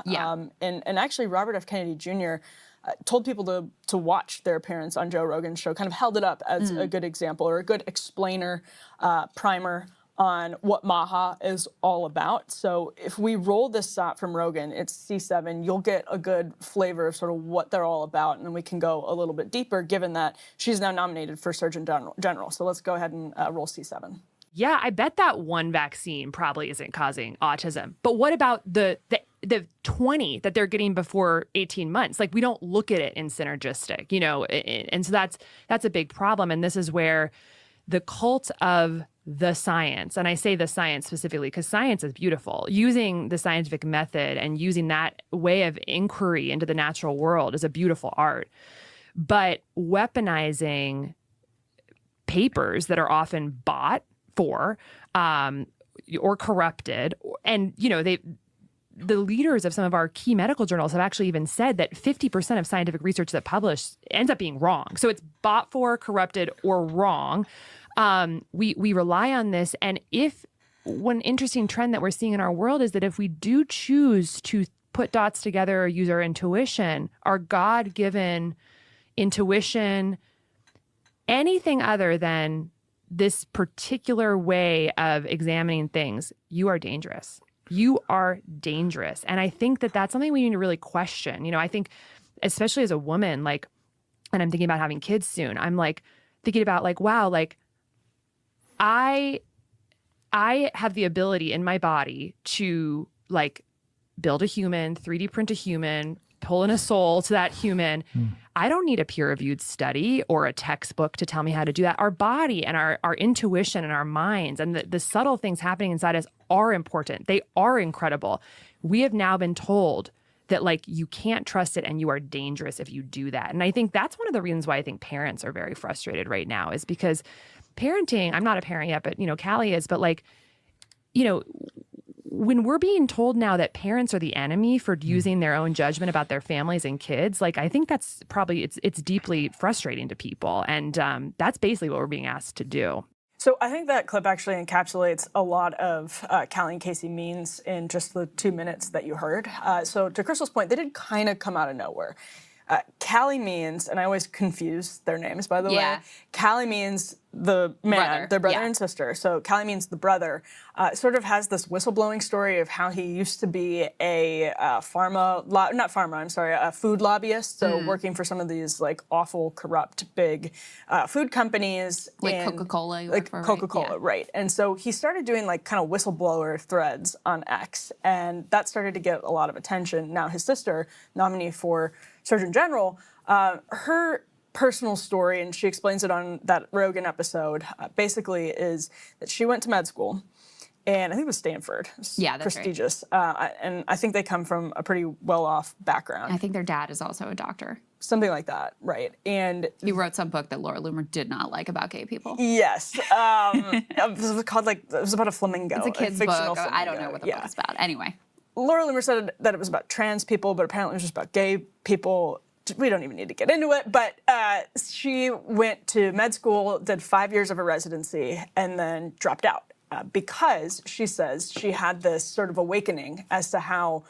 Yeah. And actually, Robert F. Kennedy Jr. Told people to watch their appearance on Joe Rogan's show, kind of held it up as a good example or a good explainer, primer on what MAHA is all about. So if we roll this shot from Rogan, it's C7, you'll get a good flavor of sort of what they're all about, and then we can go a little bit deeper, given that she's now nominated for Surgeon General. So let's go ahead and roll C7. Yeah, I bet that one vaccine probably isn't causing autism. But what about the 20 that they're getting before 18 months? Like, we don't look at it in synergistic, you know, and so that's a big problem. And this is where the cult of the science, and I say the science specifically because science is beautiful, using the scientific method and using that way of inquiry into the natural world is a beautiful art. But weaponizing papers that are often bought for or corrupted, and you know, the leaders of some of our key medical journals have actually even said that 50% of scientific research that published ends up being wrong. So it's bought for, corrupted, or wrong. We rely on this, and if one interesting trend that we're seeing in our world is that if we do choose to put dots together or use our intuition, our God-given intuition, anything other than this particular way of examining things, you are dangerous. You are dangerous. And I think that that's something we need to really question. You know, I think, especially as a woman, like, and I'm thinking about having kids soon, I'm like thinking about like, wow, like I have the ability in my body to like build a human, 3D print a human, pull in a soul to that human. I don't need a peer-reviewed study or a textbook to tell me how to do that. Our body and our intuition and our minds and the subtle things happening inside us are important. They are incredible. We have now been told that like you can't trust it and you are dangerous if you do that. And I think that's one of the reasons why I think parents are very frustrated right now, is because parenting, I'm not a parent yet, but you know, Callie is, but like, you know, when we're being told now that parents are the enemy for using their own judgment about their families and kids, like I think that's probably, it's deeply frustrating to people. And that's basically what we're being asked to do. So I think that clip actually encapsulates a lot of Callie and Casey Means in just the 2 minutes that you heard. So to Crystal's point, they did kind of come out of nowhere. Callie Means, and I always confuse their names, by the way. Callie Means the man, their brother and sister. So Callie Means the brother, sort of has this whistleblowing story of how he used to be a food lobbyist. So working for some of these like awful, corrupt, big food companies. Like Coca-Cola. Like Coca-Cola, right. And so he started doing like kind of whistleblower threads on X, and that started to get a lot of attention. Now his sister, nominee for Surgeon General, her personal story, and she explains it on that Rogan episode, basically is that she went to med school, and I think it was Stanford. Yeah, that's prestigious. Right. And I think they come from a pretty well-off background. I think their dad is also a doctor. Something like that, right. And he wrote some book that Laura Loomer did not like about gay people. Yes. It was called like, it was about a flamingo. It's a kid's book. Flamingo. I don't know what the book is about. Anyway. Laura Loomer said that it was about trans people, but apparently it was just about gay people. We don't even need to get into it, but she went to med school, did 5 years of a residency, and then dropped out because she says she had this sort of awakening as to how,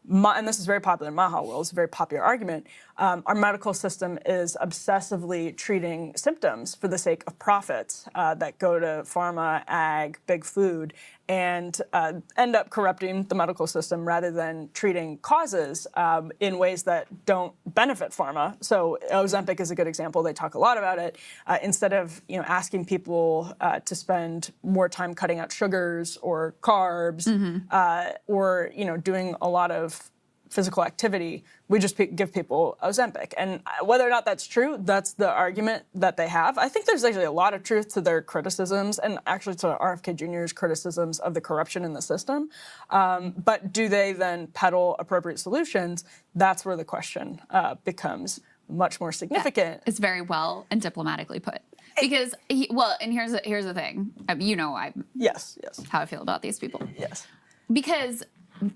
and this is very popular in MAHA world, it's a very popular argument, our medical system is obsessively treating symptoms for the sake of profits that go to pharma, ag, big food, and end up corrupting the medical system rather than treating causes in ways that don't benefit pharma. So Ozempic is a good example. They talk a lot about it. Instead of asking people to spend more time cutting out sugars or carbs, or doing a lot of physical activity, we just give people Ozempic. And whether or not that's true, that's the argument that they have. I think there's actually a lot of truth to their criticisms, and actually to RFK Jr.'s criticisms of the corruption in the system. But do they then peddle appropriate solutions? That's where the question becomes much more significant. It's very well and diplomatically put. Because, and here's the thing. Yes. How I feel about these people. Yes. Because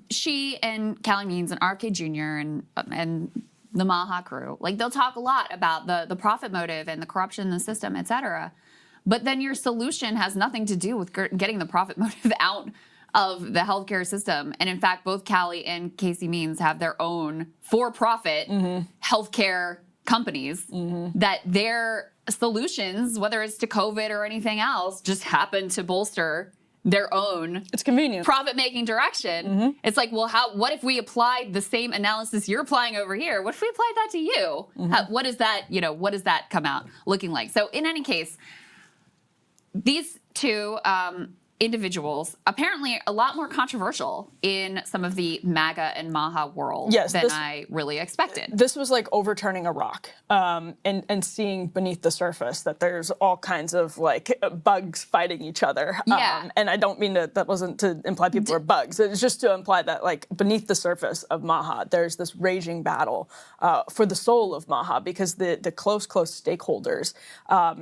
she and Callie Means and RFK Jr. and the MAHA crew, like they'll talk a lot about the profit motive and the corruption in the system, et cetera. But then your solution has nothing to do with getting the profit motive out of the healthcare system. And in fact, both Callie and Casey Means have their own for-profit healthcare companies that their solutions, whether it's to COVID or anything else, just happen to bolster their own It's convenient. profit-making direction. It's like, well, what if we applied the same analysis you're applying over here? What if we applied that to you? What does that, what does that come out looking like? So in any case, these two individuals, apparently a lot more controversial in some of the MAGA and MAHA world than I really expected. This was like overturning a rock and seeing beneath the surface that there's all kinds of like bugs fighting each other. Yeah. And I don't mean that wasn't to imply people are bugs. It's just to imply that like beneath the surface of MAHA, there's this raging battle for the soul of MAHA because the close stakeholders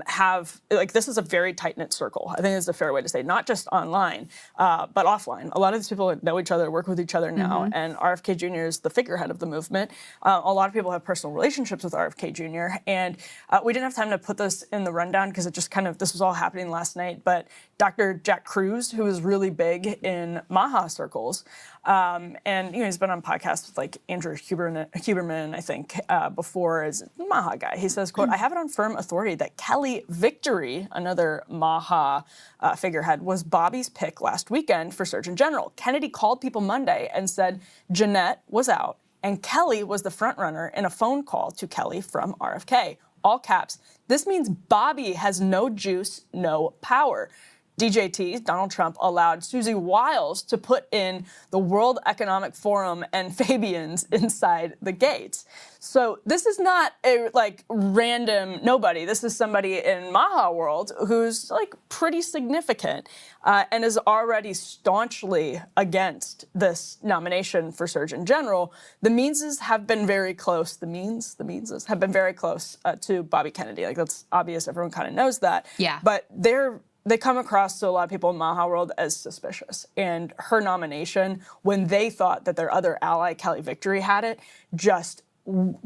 have, like, this is a very tight-knit circle. I think it's a fair way to say, not just online, but offline. A lot of these people know each other, work with each other now, and RFK Jr. is the figurehead of the movement. A lot of people have personal relationships with RFK Jr., and we didn't have time to put this in the rundown because it just this was all happening last night, but Dr. Jack Cruz, who is really big in MAHA circles, and he's been on podcasts with like Andrew Huberman, I think, before as a MAHA guy. He says, quote, "I have it on firm authority that Kelly Victory, another MAHA figurehead, was Bobby's pick last weekend for Surgeon General. Kennedy called people Monday and said Jeanette was out, and Kelly was the front runner in a phone call to Kelly from RFK. All caps. This means Bobby has no juice, no power." DJT, Donald Trump, allowed Susie Wiles to put in the World Economic Forum and Fabians inside the gates. So this is not a random nobody. This is somebody in MAHA world who's pretty significant and is already staunchly against this nomination for Surgeon General. The Meanses have been very close. The Meanses have been very close to Bobby Kennedy. That's obvious. Everyone kind of knows that. Yeah. But they come across to a lot of people in MAHA world as suspicious. And her nomination, when they thought that their other ally, Kelly Victory, had it, just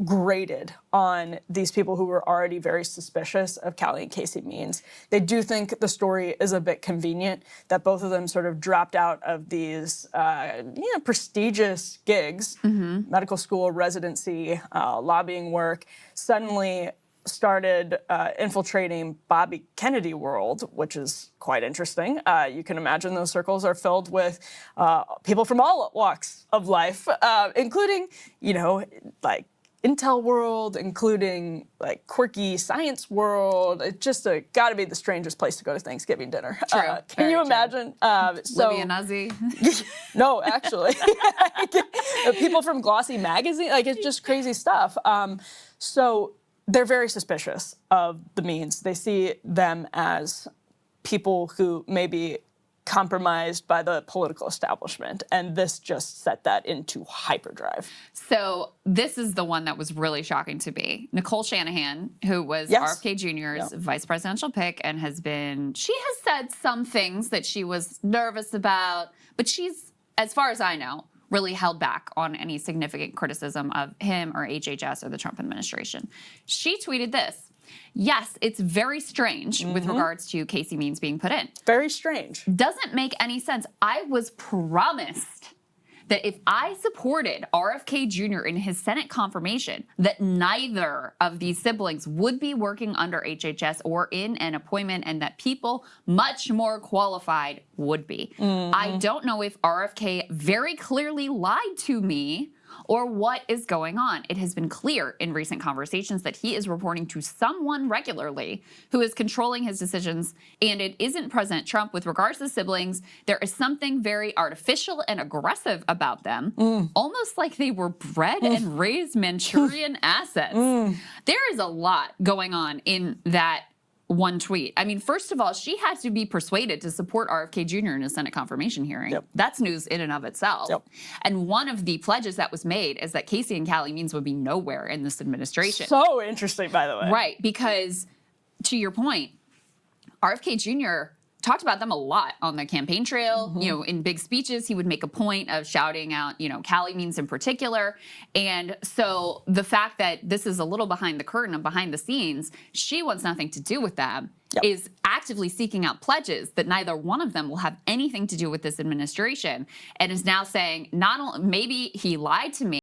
grated on these people who were already very suspicious of Callie and Casey Means. They do think the story is a bit convenient, that both of them sort of dropped out of these prestigious gigs, medical school, residency, lobbying work, suddenly started infiltrating Bobby Kennedy world, which is quite interesting. You can imagine those circles are filled with people from all walks of life, including, Intel world, including quirky science world. It's just got to be the strangest place to go to Thanksgiving dinner. True. Can you imagine? Libya Nazi. No, actually. People from Glossy Magazine. It's just crazy stuff. So they're very suspicious of the Means. They see them as people who may be compromised by the political establishment, and this just set that into hyperdrive. So this is the one that was really shocking to me. Nicole Shanahan, who was RFK Jr.'s vice presidential pick and she has said some things that she was nervous about, but she's, as far as I know, really held back on any significant criticism of him or HHS or the Trump administration. She tweeted this: "Yes, it's very strange with regards to Casey Means being put in. Very strange. Doesn't make any sense. I was promised that if I supported RFK Jr. in his Senate confirmation, that neither of these siblings would be working under HHS or in an appointment, and that people much more qualified would be. I don't know if RFK very clearly lied to me or what is going on. It has been clear in recent conversations that he is reporting to someone regularly who is controlling his decisions, and it isn't President Trump. With regards to the siblings, there is something very artificial and aggressive about them, almost like they were bred and raised Manchurian assets." There is a lot going on in that one tweet. I mean, first of all, she had to be persuaded to support RFK Jr. in a Senate confirmation hearing. That's news in and of itself. And one of the pledges that was made is that Casey and Callie Means would be nowhere in this administration. So interesting, by the way. Right, because to your point, RFK Jr. talked about them a lot on the campaign trail. In big speeches, he would make a point of shouting out, Callie Means in particular. And so the fact that this is a little behind the curtain and behind the scenes, she wants nothing to do with them. is actively seeking out pledges that neither one of them will have anything to do with this administration, and is now saying, not only maybe he lied to me,